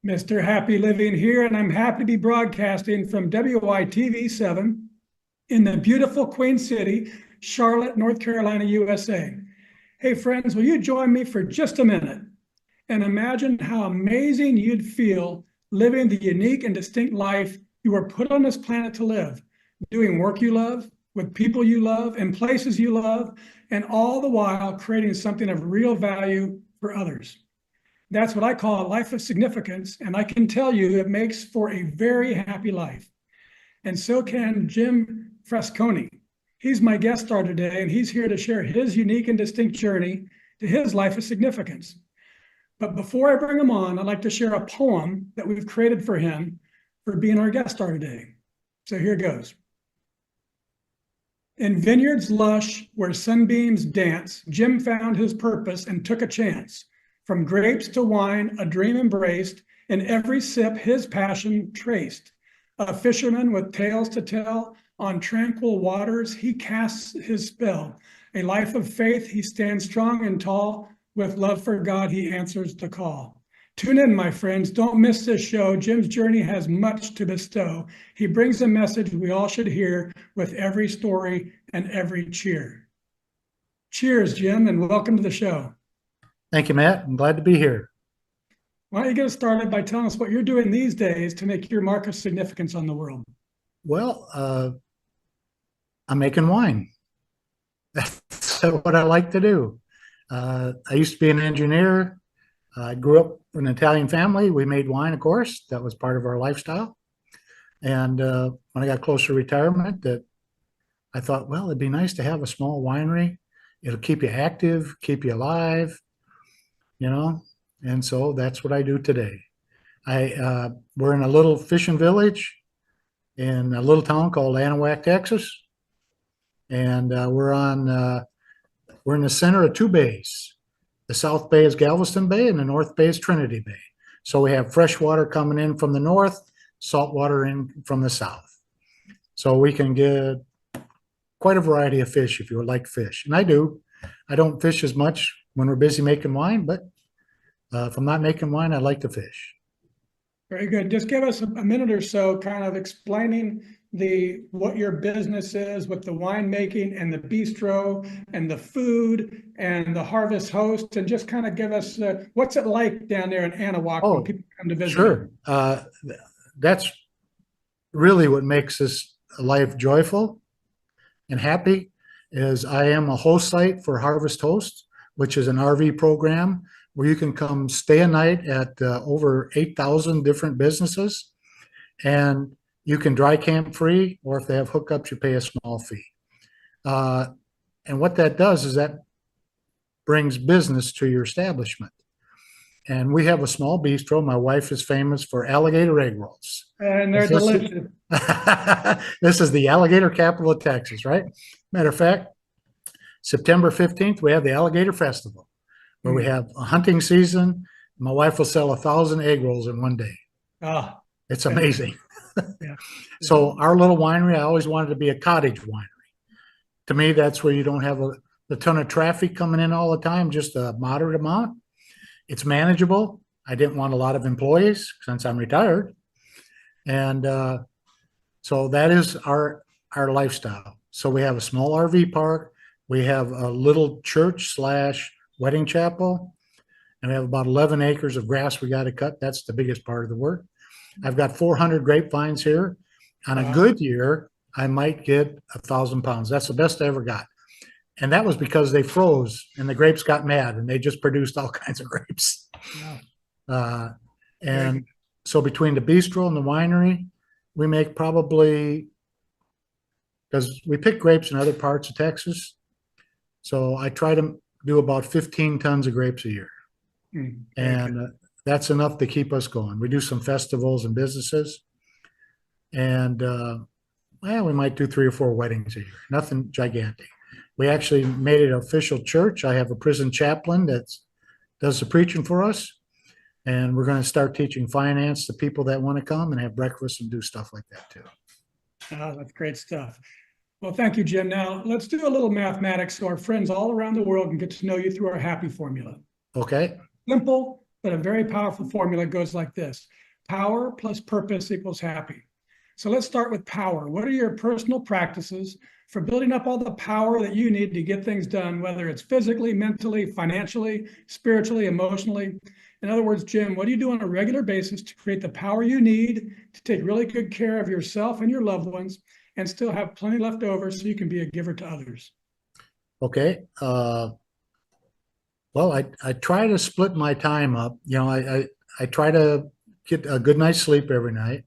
Mr. Happy Living here, and I'm happy to be broadcasting from WITV7 in the beautiful Queen City, Charlotte, North Carolina, USA. Hey friends, will you join me for just a minute and imagine how amazing you'd feel living the unique and distinct life you were put on this planet to live, doing work you love, with people you love, and places you love, and all the while creating something of real value for others. That's what I call a life of significance, and I can tell you it makes for a very happy life. And so can Jim Frascone. He's my guest star today, and he's here to share his unique and distinct journey to his life of significance. But before I bring him on, I'd like to share a poem that we've created for him for being our guest star today. So here goes. In vineyards lush where sunbeams dance, Jim found his purpose and took a chance. From grapes to wine, a dream embraced, in every sip his passion traced. A fisherman with tales to tell, on tranquil waters he casts his spell. A life of faith, he stands strong and tall, with love for God he answers the call. Tune in, my friends, don't miss this show. Jim's journey has much to bestow. He brings a message we all should hear with every story and every cheer. Cheers, Jim, and welcome to the show. Thank you, Matt. I'm glad to be here. Why don't you get us started by telling us what you're doing these days to make your mark of significance on the world? Well, I'm making wine. That's what I like to do. I used to be an engineer. I grew up in an Italian family. We made wine, of course. That was part of our lifestyle. And when I got closer to retirement, that I thought, well, it'd be nice to have a small winery. It'll keep you active, keep you alive, you know. And so that's what I do today. We're in a little fishing village in a little town called Anahuac, Texas. And we're in the center of two bays. The South Bay is Galveston Bay and the North Bay is Trinity Bay. So we have fresh water coming in from the north, salt water in from the south. So we can get quite a variety of fish if you would like fish. And I do. I don't fish as much when we're busy making wine, but if I'm not making wine, I like to fish. Very good. Just give us a minute or so kind of explaining what your business is with the winemaking and the bistro and the food and the harvest host, and just kind of give us what's it like down there in Anahuac when people come to visit. Sure. That's really what makes this life joyful and happy is I am a host site for Harvest Host, which is an RV program where you can come stay a night at over 8,000 different businesses, and you can dry camp free, or if they have hookups, you pay a small fee. And what that does is that brings business to your establishment. And we have a small bistro. My wife is famous for alligator egg rolls. And they're delicious. This is the alligator capital of Texas, right? Matter of fact, September 15th, we have the Alligator Festival, where we have a hunting season. My wife will sell 1,000 egg rolls in one day. Oh, it's amazing. Yeah. So our little winery, I always wanted to be a cottage winery. To me, that's where you don't have a ton of traffic coming in all the time, just a moderate amount. It's manageable. I didn't want a lot of employees since I'm retired. And so that is our lifestyle. So we have a small RV park. We have a little church / wedding chapel. And we have about 11 acres of grass we got to cut. That's the biggest part of the work. I've got 400 grapevines here. On a good year, I might get 1,000 pounds. That's the best I ever got. And that was because they froze and the grapes got mad and they just produced all kinds of grapes. And so between the bistro and the winery, we make probably, because we pick grapes in other parts of Texas, so I try to do about 15 tons of grapes a year. And that's enough to keep us going. We do some festivals and businesses, and well, we might do 3 or 4 weddings a year. Nothing gigantic. We actually made it an official church. I have a prison chaplain that does the preaching for us, and we're going to start teaching finance to people that want to come and have breakfast and do stuff like that too. Oh, that's great stuff. Well, thank you, Jim. Now let's do a little mathematics so our friends all around the world can get to know you through our happy formula. Okay. Simple, but a very powerful formula goes like this: power plus purpose equals happy. So let's start with power. What are your personal practices for building up all the power that you need to get things done, whether it's physically, mentally, financially, spiritually, emotionally? In other words, Jim, what do you do on a regular basis to create the power you need to take really good care of yourself and your loved ones and still have plenty left over so you can be a giver to others? Okay. Well, I try to split my time up. I try to get a good night's sleep every night.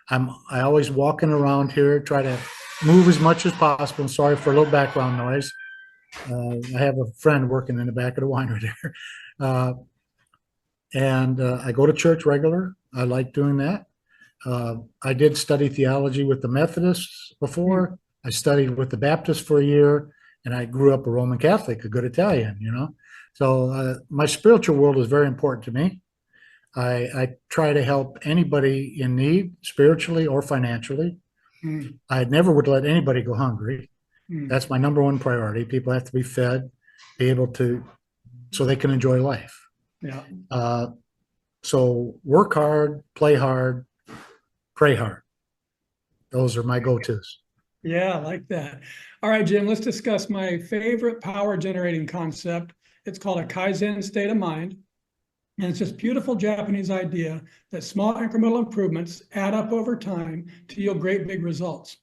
I always walking around here, try to move as much as possible. Sorry for a little background noise. I have a friend working in the back of the winery there. And I go to church regular. I like doing that. I did study theology with the Methodists before. I studied with the Baptists for a year, and I grew up a Roman Catholic, a good Italian. So my spiritual world is very important to me. I try to help anybody in need, spiritually or financially. I never would let anybody go hungry. That's my number one priority. People have to be fed, be able to, so they can enjoy life. Yeah. So work hard, play hard, pray hard. Those are my go-tos. Yeah, I like that. All right, Jim, let's discuss my favorite power generating concept. It's called a Kaizen state of mind. And it's this beautiful Japanese idea that small incremental improvements add up over time to yield great big results.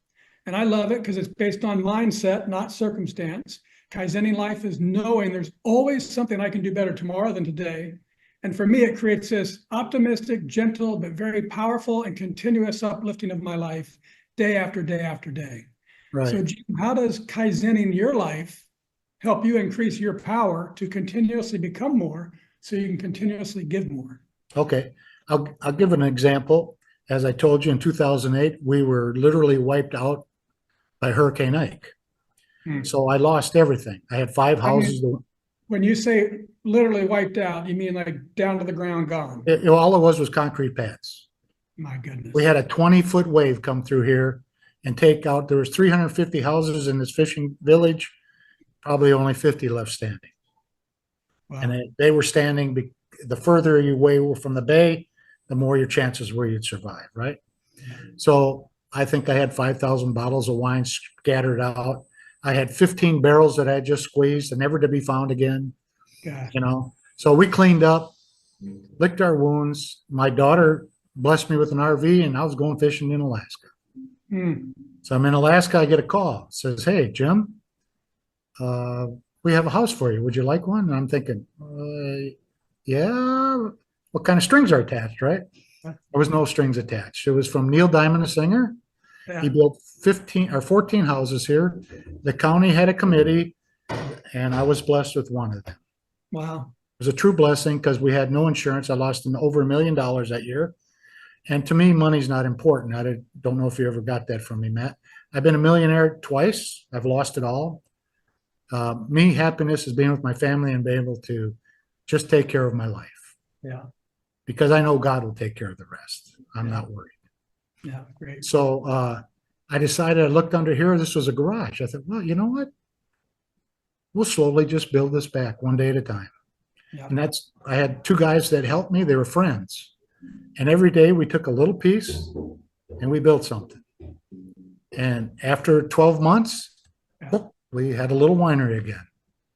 And I love it because it's based on mindset, not circumstance. Kaizening life is knowing there's always something I can do better tomorrow than today. And for me, it creates this optimistic, gentle, but very powerful and continuous uplifting of my life day after day after day. Right. So, Jim, how does Kaizening your life help you increase your power to continuously become more so you can continuously give more? Okay. I'll give an example. As I told you, in 2008, we were literally wiped out by Hurricane Ike. So I lost everything. I had 5 houses. When you say literally wiped out, you mean like down to the ground, gone? All it was concrete pads. My goodness. We had a 20-foot wave come through here and take out, there was 350 houses in this fishing village, probably only 50 left standing. Wow. And they were standing, the further you away from the bay, the more your chances were you'd survive, right? So I think I had 5,000 bottles of wine scattered out. I had 15 barrels that I had just squeezed and never to be found again. Gosh. So we cleaned up, licked our wounds. My daughter blessed me with an RV, and I was going fishing in Alaska. So I'm in Alaska. I get a call. It says, "Hey, Jim, we have a house for you. Would you like one?" And I'm thinking, yeah. What kind of strings are attached, right? There was no strings attached. It was from Neil Diamond, a singer. Yeah. He built 15 or 14 houses here. The county had a committee, and I was blessed with one of them. Wow. It was a true blessing because we had no insurance. I lost over $1 million that year. And to me, money's not important. I don't know if you ever got that from me, Matt. I've been a millionaire twice. I've lost it all. Happiness is being with my family and being able to just take care of my life. Yeah. Because I know God will take care of the rest. I'm not worried. Yeah, great. So I decided, I looked under here, this was a garage. I thought, well, you know what? We'll slowly just build this back one day at a time. Yeah. And I had 2 guys that helped me. They were friends. And every day we took a little piece and we built something. And after 12 months, we had a little winery again.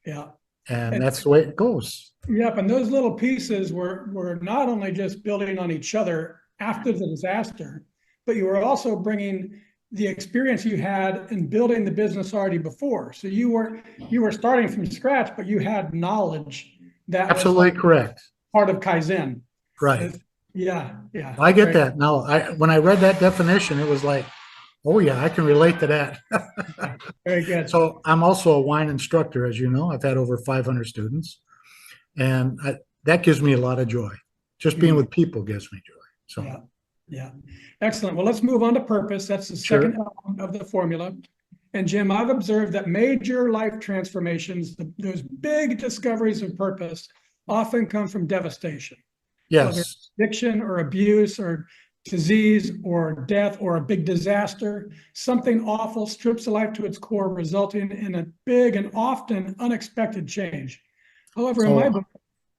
Yeah. And that's the way it goes. Yep. And those little pieces were not only just building on each other after the disaster, but you were also bringing the experience you had in building the business already before. So you were starting from scratch, but you had knowledge that absolutely was correct. Part of Kaizen. Right. Yeah. Yeah. I get that. Now, when I read that definition, it was like, oh yeah, I can relate to that. Very good. So I'm also a wine instructor, as you know. I've had over 500 students, and that gives me a lot of joy. Just being with people gives me joy. So. Yeah. Yeah. Excellent. Well, let's move on to purpose. That's the second element of the formula. And Jim, I've observed that major life transformations, those big discoveries of purpose, often come from devastation. Yes. Whether it's addiction or abuse or disease or death or a big disaster, something awful strips a life to its core, resulting in a big and often unexpected change. However, in my book,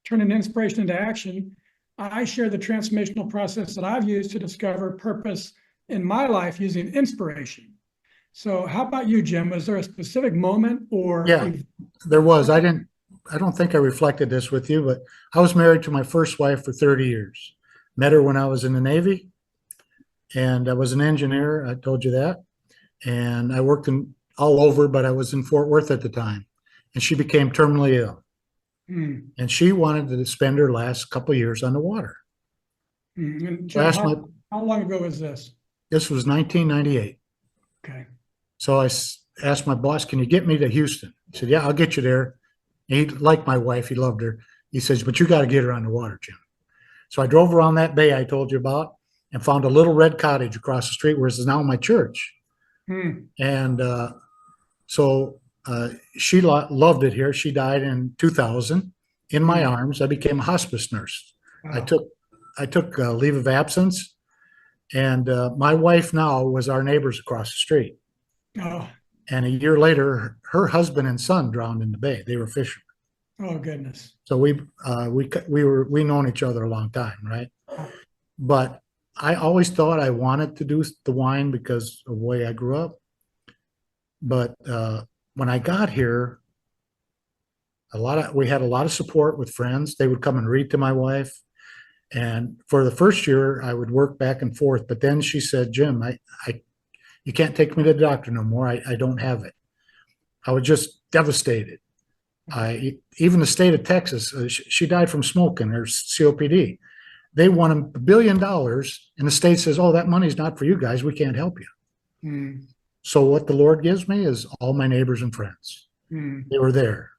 Turning Inspiration into Action, I share the transformational process that I've used to discover purpose in my life using inspiration. So how about you, Jim? Was there a specific moment or Yeah, there was. I don't think I reflected this with you, but I was married to my first wife for 30 years. Met her when I was in the Navy, and I was an engineer. I told you that. And I worked in all over, but I was in Fort Worth at the time. And she became terminally ill. And she wanted to spend her last couple of years on the water. And So I Jim, asked how long ago was this? this was 1998. Okay. So I asked my boss, can you get me to Houston? He said, yeah, I'll get you there. And he liked my wife. He loved her. He says, but you got to get her on the water, Jim. So I drove around that bay I told you about and found a little red cottage across the street where this is now my church. And so she loved it here. She died in 2000 in my arms. I became a hospice nurse. Wow. I took leave of absence, and my wife now was our neighbors across the street. Oh. And a year later, her husband and son drowned in the bay. They were fishermen. Oh goodness. So we known each other a long time, right? But I always thought I wanted to do the wine because of the way I grew up. But when I got here, we had a lot of support with friends. They would come and read to my wife. And for the first year, I would work back and forth. But then she said, Jim, you can't take me to the doctor no more. I don't have it. I was just devastated. Even the state of Texas, she died from smoking or COPD. They won $1 billion, and the state says, oh, that money's not for you guys. We can't help you. So what the Lord gives me is all my neighbors and friends. They were there.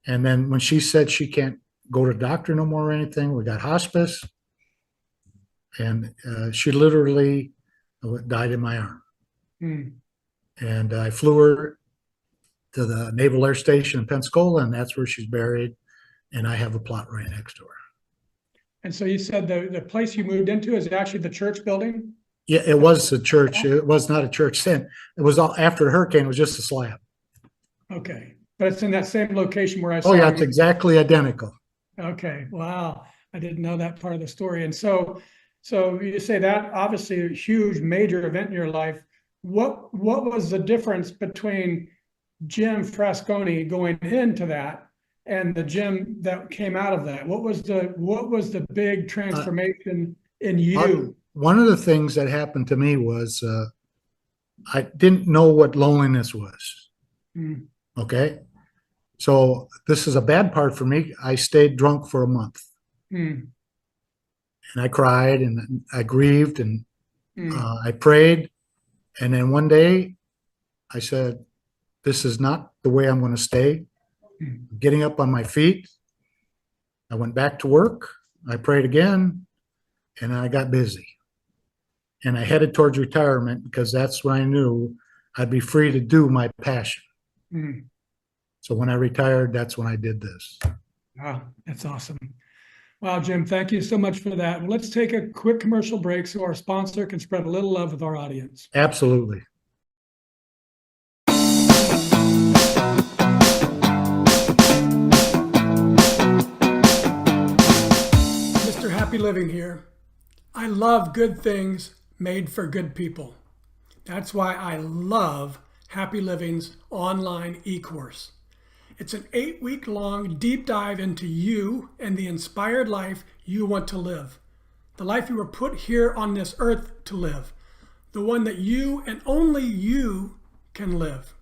And then when she said she can't go to the doctor no more or anything, we got hospice. And she literally died in my arm. And I flew her to the Naval Air Station in Pensacola, and that's where she's buried. And I have a plot right next to her. And so you said the place you moved into is actually the church building? Yeah, it was a church. It was not a church then. It was all after the hurricane. It was just a slab. Okay, but it's in that same location where I saw. Oh yeah, it's exactly identical. Okay, wow, I didn't know that part of the story. And so you say that obviously a huge major event in your life. What was the difference between Jim Frascone going into that and the Jim that came out of that? What was the big transformation in you? One of the things that happened to me was I didn't know what loneliness was. Okay. So this is a bad part for me. I stayed drunk for a month. And I cried and I grieved and I prayed. And then one day I said, this is not the way I'm going to stay. Getting up on my feet. I went back to work. I prayed again and I got busy. And I headed towards retirement because that's when I knew I'd be free to do my passion. So when I retired, that's when I did this. Wow, that's awesome. Wow, Jim, thank you so much for that. Well, let's take a quick commercial break so our sponsor can spread a little love with our audience. Absolutely. Mr. Happy Living here. I love good things made for good people. That's why I love Happy Living's online e-course. It's an 8-week-long deep dive into you and the inspired life you want to live. The life you were put here on this earth to live. The one that you and only you can live.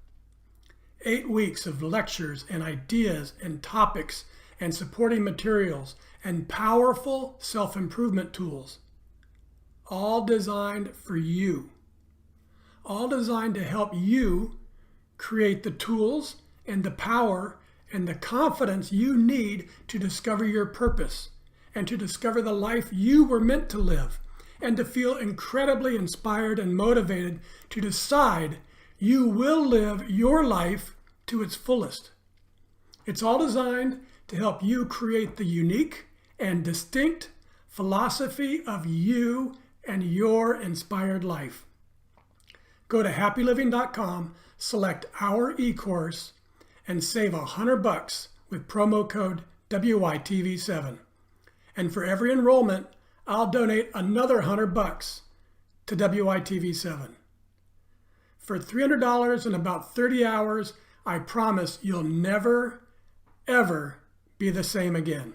8 weeks of lectures and ideas and topics and supporting materials and powerful self-improvement tools. All designed for you. All designed to help you create the tools and the power and the confidence you need to discover your purpose and to discover the life you were meant to live and to feel incredibly inspired and motivated to decide you will live your life to its fullest. It's all designed to help you create the unique and distinct philosophy of you and your inspired life. Go to happyliving.com, select our e-course, and save $100 with promo code WITV7. And for every enrollment, I'll donate another $100 to WITV7. For $300 and about 30 hours, I promise you'll never, ever be the same again.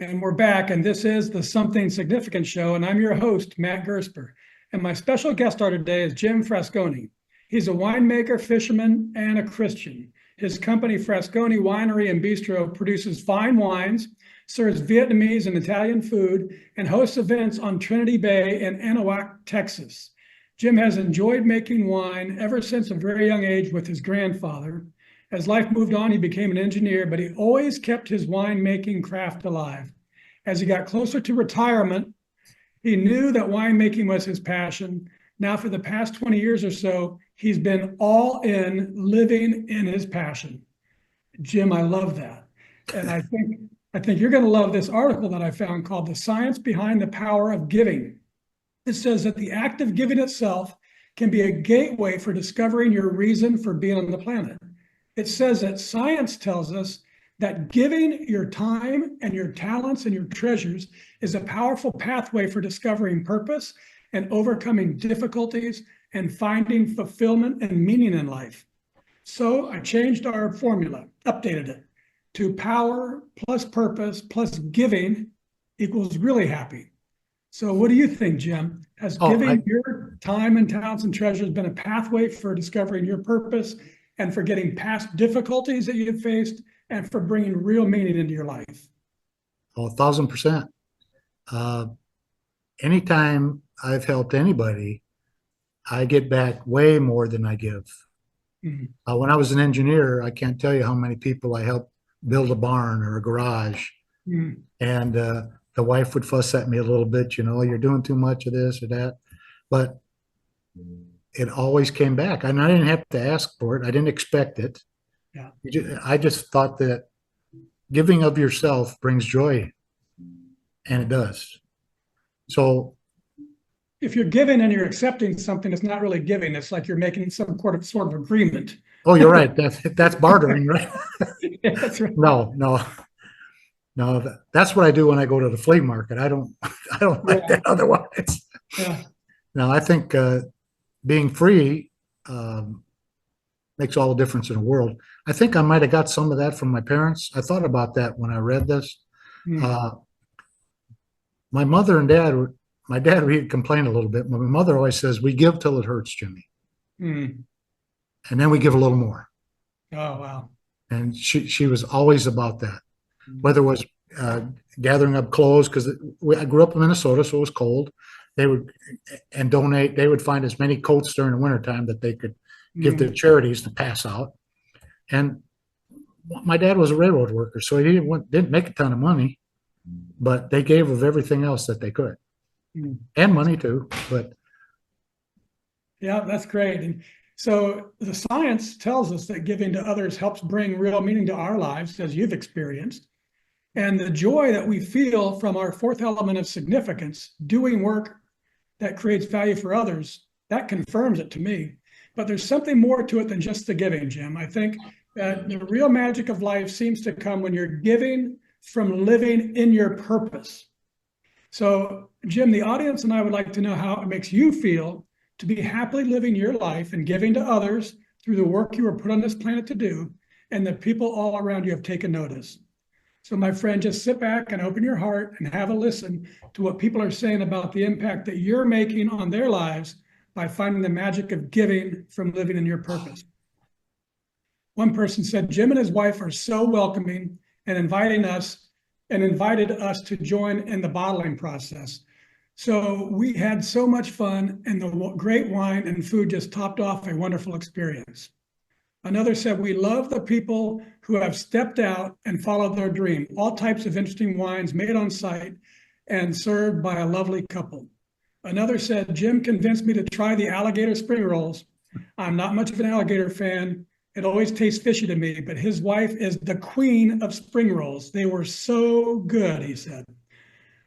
And we're back, and this is the Something Significant Show, and I'm your host, Matt Gersper. And my special guest star today is Jim Frascone. He's a winemaker, fisherman, and a Christian. His company, Frascone Winery and Bistro, produces fine wines, serves Vietnamese and Italian food, and hosts events on Trinity Bay in Anahuac, Texas. Jim has enjoyed making wine ever since a very young age with his grandfather. As life moved on, he became an engineer, but he always kept his winemaking craft alive. As he got closer to retirement, he knew that winemaking was his passion. Now, for the past 20 years or so, he's been all in, living in his passion. Jim, I love that. And I think you're going to love this article that I found called "The Science Behind the Power of Giving." It says that the act of giving itself can be a gateway for discovering your reason for being on the planet. It says that science tells us that giving your time and your talents and your treasures is a powerful pathway for discovering purpose and overcoming difficulties and finding fulfillment and meaning in life. So I changed our formula, updated it to power plus purpose plus giving equals really happy. So what do you think, Jim? Has giving your time and talents and treasures been a pathway for discovering your purpose and for getting past difficulties that you've faced and for bringing real meaning into your life? Oh, 1,000%. Anytime I've helped anybody, I get back way more than I give. Mm-hmm. When I was an engineer, I can't tell you how many people I helped build a barn or a garage. Mm-hmm. And the wife would fuss at me a little bit, you're doing too much of this or that. But it always came back. And I didn't have to ask for it. I didn't expect it. Yeah. I just thought that giving of yourself brings joy. And it does. So if you're giving and you're accepting something, it's not really giving. It's like you're making some sort of agreement. Oh, you're right. That's bartering, right? Yeah, that's right. No. That's what I do when I go to the flea market. I don't like that otherwise. Yeah. No, I think being free makes all the difference in the world. I think I might have got some of that from my parents. I thought about that when I read this. My mother and dad, my dad would complain a little bit, but my mother always says, "We give till it hurts, Jimmy." And then we give a little more. Oh, wow. And she was always about that. Whether it was gathering up clothes, because I grew up in Minnesota, so it was cold. They would donate. They would find as many coats during the wintertime that they could give to charities to pass out. And my dad was a railroad worker, so he didn't make a ton of money, but they gave of everything else that they could, and money too. But yeah, that's great. And so the science tells us that giving to others helps bring real meaning to our lives, as you've experienced. And the joy that we feel from our fourth element of significance, doing work that creates value for others, that confirms it to me. But there's something more to it than just the giving, Jim. I think that the real magic of life seems to come when you're giving from living in your purpose. So, Jim, the audience and I would like to know how it makes you feel to be happily living your life and giving to others through the work you were put on this planet to do, and the people all around you have taken notice. So, my friend, just sit back and open your heart and have a listen to what people are saying about the impact that you're making on their lives by finding the magic of giving from living in your purpose. One person said, "Jim and his wife are so welcoming and invited us to join in the bottling process. So we had so much fun, and the great wine and food just topped off a wonderful experience." Another said, "We love the people who have stepped out and followed their dream. All types of interesting wines made on site and served by a lovely couple." Another said, "Jim convinced me to try the alligator spring rolls. I'm not much of an alligator fan. It always tastes fishy to me, but his wife is the queen of spring rolls. They were so good," he said.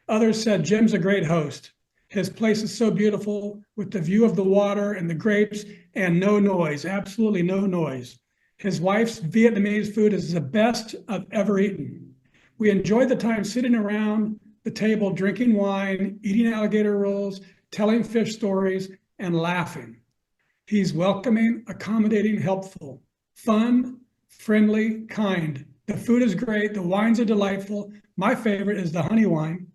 Others said, "Jim's a great host. His place is so beautiful with the view of the water and the grapes and no noise, absolutely no noise. His wife's Vietnamese food is the best I've ever eaten. We enjoy the time sitting around the table, drinking wine, eating alligator rolls, telling fish stories, and laughing. He's welcoming, accommodating, helpful, fun, friendly, kind. The food is great. The wines are delightful. My favorite is the honey wine.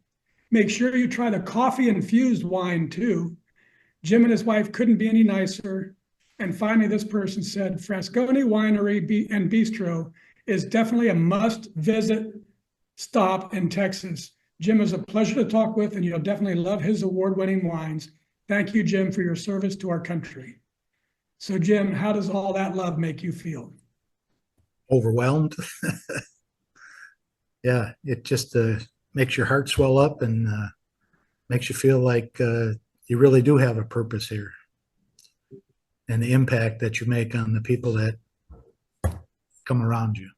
Make sure you try the coffee infused wine too. Jim and his wife couldn't be any nicer. And finally, this person said, Frascone Winery and Bistro is definitely a must visit stop in Texas. Jim is a pleasure to talk with, and you'll definitely love his award-winning wines. Thank you, Jim, for your service to our country. So, Jim, how does all that love make you feel? Overwhelmed. Yeah, it just makes your heart swell up and makes you feel like you really do have a purpose here, and the impact that you make on the people that come around you.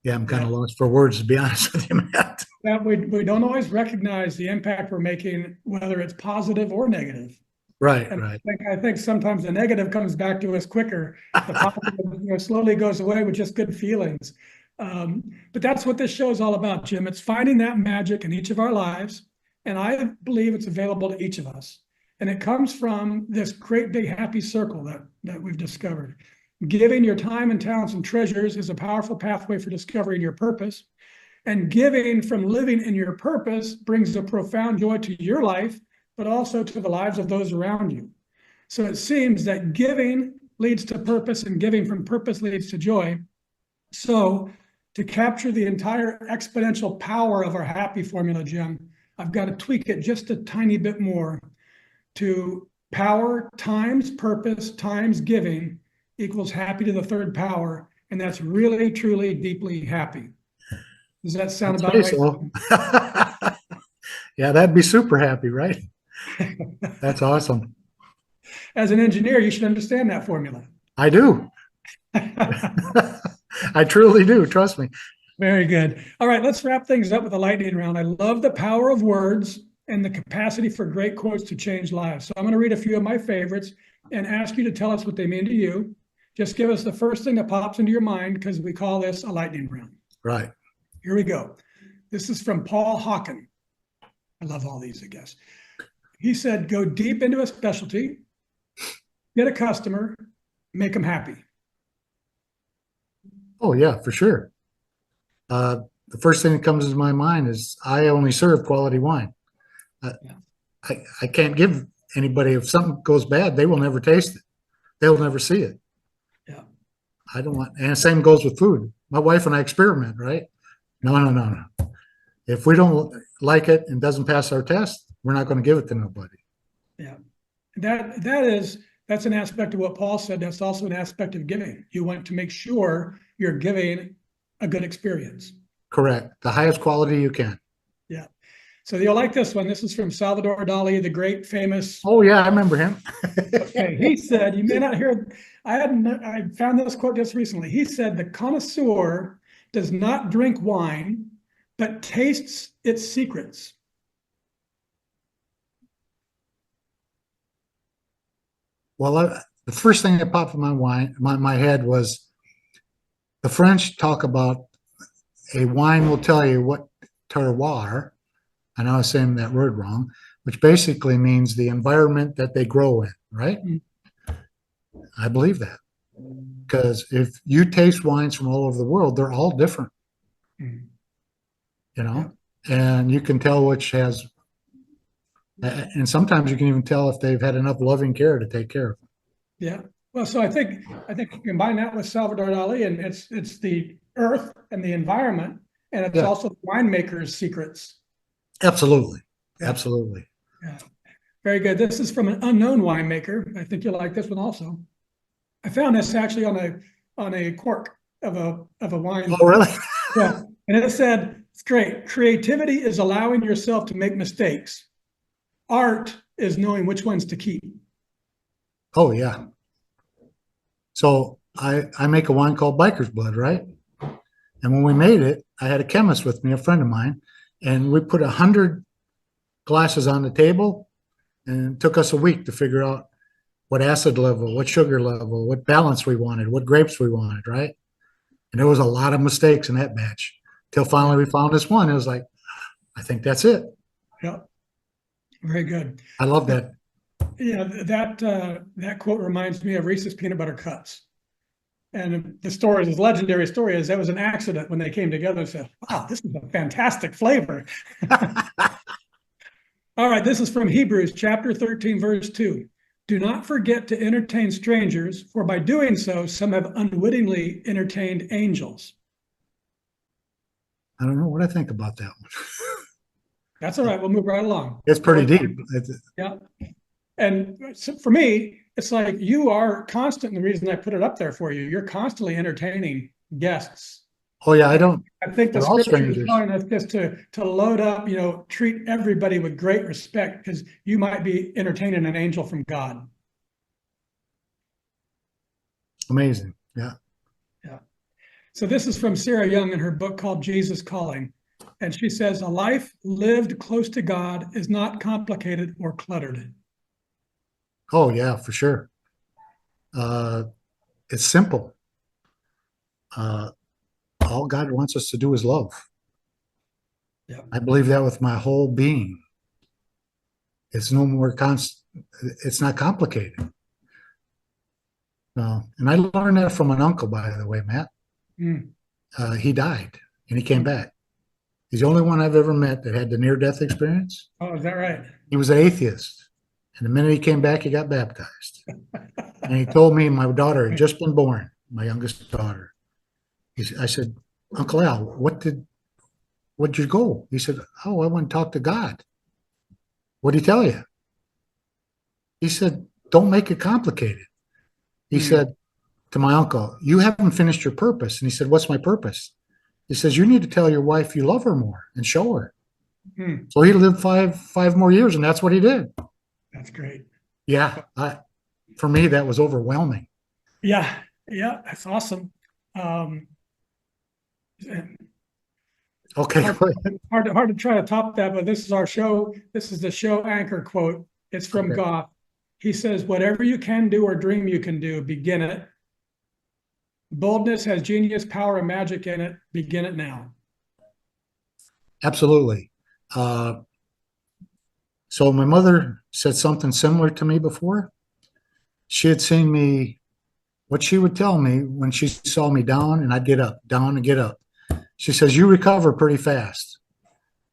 Yeah, I'm kind of lost for words, to be honest with you, Matt. That we don't always recognize the impact we're making, whether it's positive or negative. Right, And right. I think sometimes the negative comes back to us quicker. The positive, slowly goes away with just good feelings. But that's what this show is all about, Jim. It's finding that magic in each of our lives. And I believe it's available to each of us. And it comes from this great big happy circle that we've discovered. Giving your time and talents and treasures is a powerful pathway for discovering your purpose. And giving from living in your purpose brings a profound joy to your life, but also to the lives of those around you. So it seems that giving leads to purpose, and giving from purpose leads to joy. So to capture the entire exponential power of our happy formula, Jim, I've got to tweak it just a tiny bit more to power times purpose times giving equals happy to the third power. And that's really, truly, deeply happy. Does that sound about right? So. Yeah, that'd be super happy, right? That's awesome. As an engineer, you should understand that formula. I do. I truly do. Trust me. Very good. All right, let's wrap things up with a lightning round. I love the power of words and the capacity for great quotes to change lives. So I'm going to read a few of my favorites and ask you to tell us what they mean to you. Just give us the first thing that pops into your mind, because we call this a lightning round. Right. Here we go. This is from Paul Hawken. I love all these, I guess. He said, go deep into a specialty, get a customer, make them happy. Oh, yeah, for sure. The first thing that comes to my mind is I only serve quality wine. I can't give anybody, if something goes bad, they will never taste it. They'll never see it. Yeah. I don't want, and the same goes with food. My wife and I experiment, right? No. If we don't like it and doesn't pass our test, we're not going to give it to nobody. Yeah. That's an aspect of what Paul said. That's also an aspect of giving. You want to make sure you're giving a good experience. Correct. The highest quality you can. Yeah. So you'll like this one. This is from Salvador Dali, the great famous. Oh yeah, I remember him. Okay. He said, you may not hear, I found this quote just recently. He said, the connoisseur does not drink wine, but tastes its secrets. Well, the first thing that popped in my head was the French talk about a wine will tell you what terroir, I know I was saying that word wrong, which basically means the environment that they grow in, right? Mm-hmm. I believe that. Because if you taste wines from all over the world, they're all different. Mm-hmm. You know, and you can tell which has, and sometimes you can even tell if they've had enough loving care to take care of them. Yeah. Well, so I think you combine that with Salvador Dali, and it's the earth and the environment, and it's also the winemaker's secrets. Absolutely. Absolutely. Yeah. Very good. This is from an unknown winemaker. I think you'll like this one also. I found this actually on a cork of a wine. Oh, really? Yeah. And it said, it's great. Creativity is allowing yourself to make mistakes. Art is knowing which ones to keep. Oh, yeah. So I make a wine called Biker's Blood, right? And when we made it, I had a chemist with me, a friend of mine, and we put 100 glasses on the table, and it took us a week to figure out what acid level, what sugar level, what balance we wanted, what grapes we wanted, right? And there was a lot of mistakes in that batch till finally we found this one. It was like, I think that's it. Yeah. Very good. I love that. Yeah, that quote reminds me of Reese's peanut butter cups. And the story, this legendary story, is that was an accident when they came together and said, wow, this is a fantastic flavor. All right, this is from Hebrews chapter 13, verse 2. Do not forget to entertain strangers, for by doing so, some have unwittingly entertained angels. I don't know what I think about that one. That's all right. We'll move right along. It's pretty deep. Yeah. And so for me, it's like you are constant. And the reason I put it up there for you, you're constantly entertaining guests. Oh yeah, I don't. I think the they're all scripture is strangers. telling us just to load up, treat everybody with great respect, because you might be entertaining an angel from God. Amazing. Yeah. Yeah. So this is from Sarah Young in her book called Jesus Calling. And she says, a life lived close to God is not complicated or cluttered. Oh yeah, for sure. It's simple. All God wants us to do is love. Yeah. I believe that with my whole being. It's no more it's not complicated. And I learned that from an uncle, by the way, Matt. Mm. He died and he came back. He's the only one I've ever met that had the near-death experience. Oh, is that right? He was an atheist. And the minute he came back, he got baptized. And he told me my daughter had just been born, my youngest daughter. I said, Uncle Al, what'd you go? He said, oh, I went to talk to God. What'd he tell you? He said, don't make it complicated. He said to my uncle, you haven't finished your purpose. And he said, what's my purpose? He says, you need to tell your wife you love her more and show her. So he lived five more years, and that's what he did. That's great. Yeah. For me, that was overwhelming. Yeah. Yeah. That's awesome. Okay. Hard to try to top that, but this is our show. This is the show anchor quote. It's from Goff. He says, whatever you can do or dream you can do, begin it. Boldness has genius, power, and magic in it. Begin it now. Absolutely. So my mother said something similar to me before. She had seen me, what she would tell me when she saw me down and I'd get up, down and get up. She says, you recover pretty fast.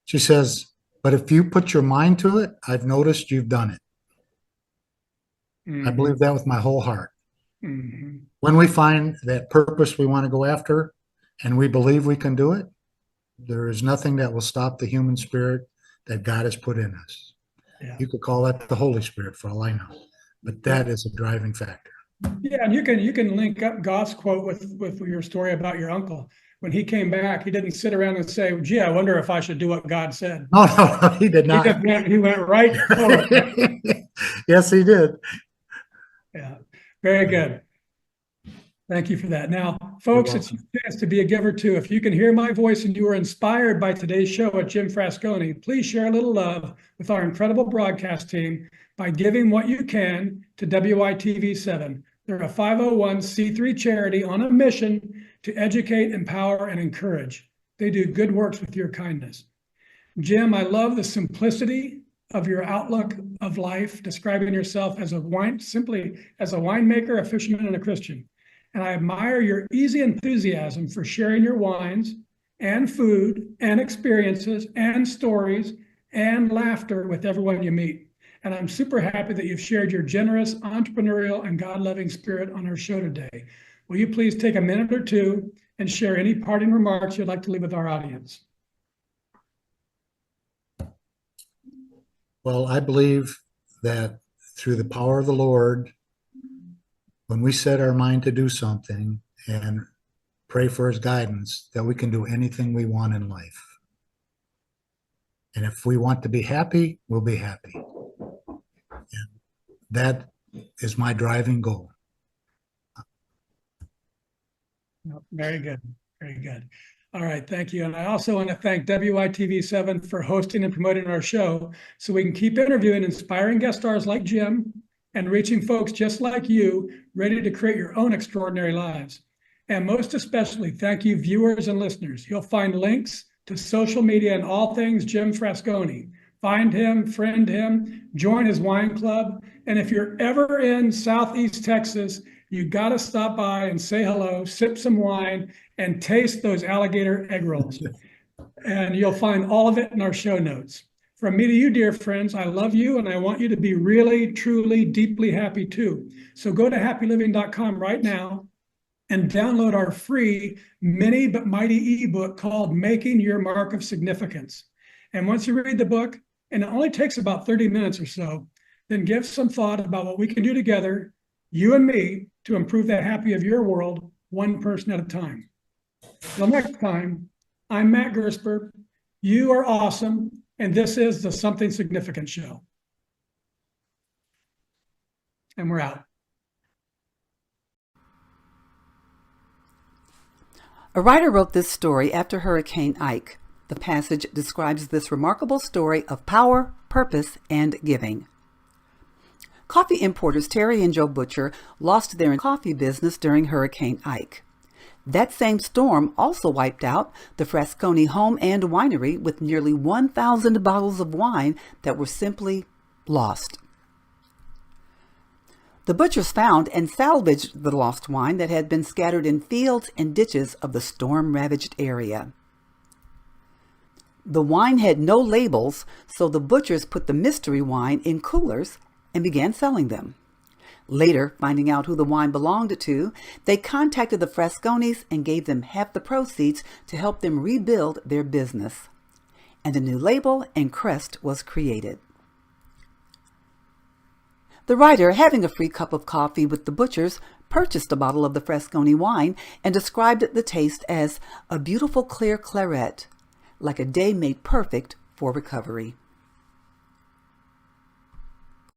She says, but if you put your mind to it, I've noticed you've done it. I believe that with my whole heart. When we find that purpose we want to go after and we believe we can do it, there is nothing that will stop the human spirit that God has put in us. Yeah. You could call that the Holy Spirit for all I know, but that is a driving factor. Yeah, and you can link up Goff's quote with your story about your uncle. When he came back, he didn't sit around and say, gee, I wonder if I should do what God said. No, he did not. He went right forward. Yes, he did. Yeah, very good. Thank you for that. Now, folks, it's your chance to be a giver too. If you can hear my voice and you were inspired by today's show at Jim Frascone, please share a little love with our incredible broadcast team by giving what you can to WITV7. They're a 501c3 charity on a mission to educate, empower, and encourage. They do good works with your kindness. Jim, I love the simplicity of your outlook of life, describing yourself as simply as a winemaker, a fisherman, and a Christian. And I admire your easy enthusiasm for sharing your wines and food and experiences and stories and laughter with everyone you meet. And I'm super happy that you've shared your generous, entrepreneurial, and God-loving spirit on our show today. Will you please take a minute or two and share any parting remarks you'd like to leave with our audience? Well, I believe that through the power of the Lord, when we set our mind to do something and pray for his guidance, that we can do anything we want in life. And if we want to be happy, we'll be happy. And that is my driving goal. Very good. Very good. All right, thank you. And I also want to thank WITV7 for hosting and promoting our show so we can keep interviewing inspiring guest stars like Jim and reaching folks just like you, ready to create your own extraordinary lives. And most especially, thank you, viewers and listeners. You'll find links to social media and all things Jim Frascone. Find him, friend him, join his wine club. And if you're ever in Southeast Texas, you got to stop by and say hello, sip some wine, and taste those alligator egg rolls. And you'll find all of it in our show notes. From me to you, dear friends, I love you and I want you to be really, truly, deeply happy too. So go to happyliving.com right now and download our free mini but mighty ebook called Making Your Mark of Significance. And once you read the book, and it only takes about 30 minutes or so, then give some thought about what we can do together, you and me, to improve the happy of your world, one person at a time. Till next time, I'm Matt Gersper. You are awesome, and this is the Something Significant Show. And we're out. A writer wrote this story after Hurricane Ike. The passage describes this remarkable story of power, purpose, and giving. Coffee importers Terry and Joe Butcher lost their coffee business during Hurricane Ike. That same storm also wiped out the Frascone home and winery with nearly 1,000 bottles of wine that were simply lost. The butchers found and salvaged the lost wine that had been scattered in fields and ditches of the storm-ravaged area. The wine had no labels, so the butchers put the mystery wine in coolers and began selling them. Later, finding out who the wine belonged to, they contacted the Frascones and gave them half the proceeds to help them rebuild their business. And a new label and crest was created. The writer, having a free cup of coffee with the butchers, purchased a bottle of the Frascone wine and described the taste as a beautiful clear claret, like a day made perfect for recovery.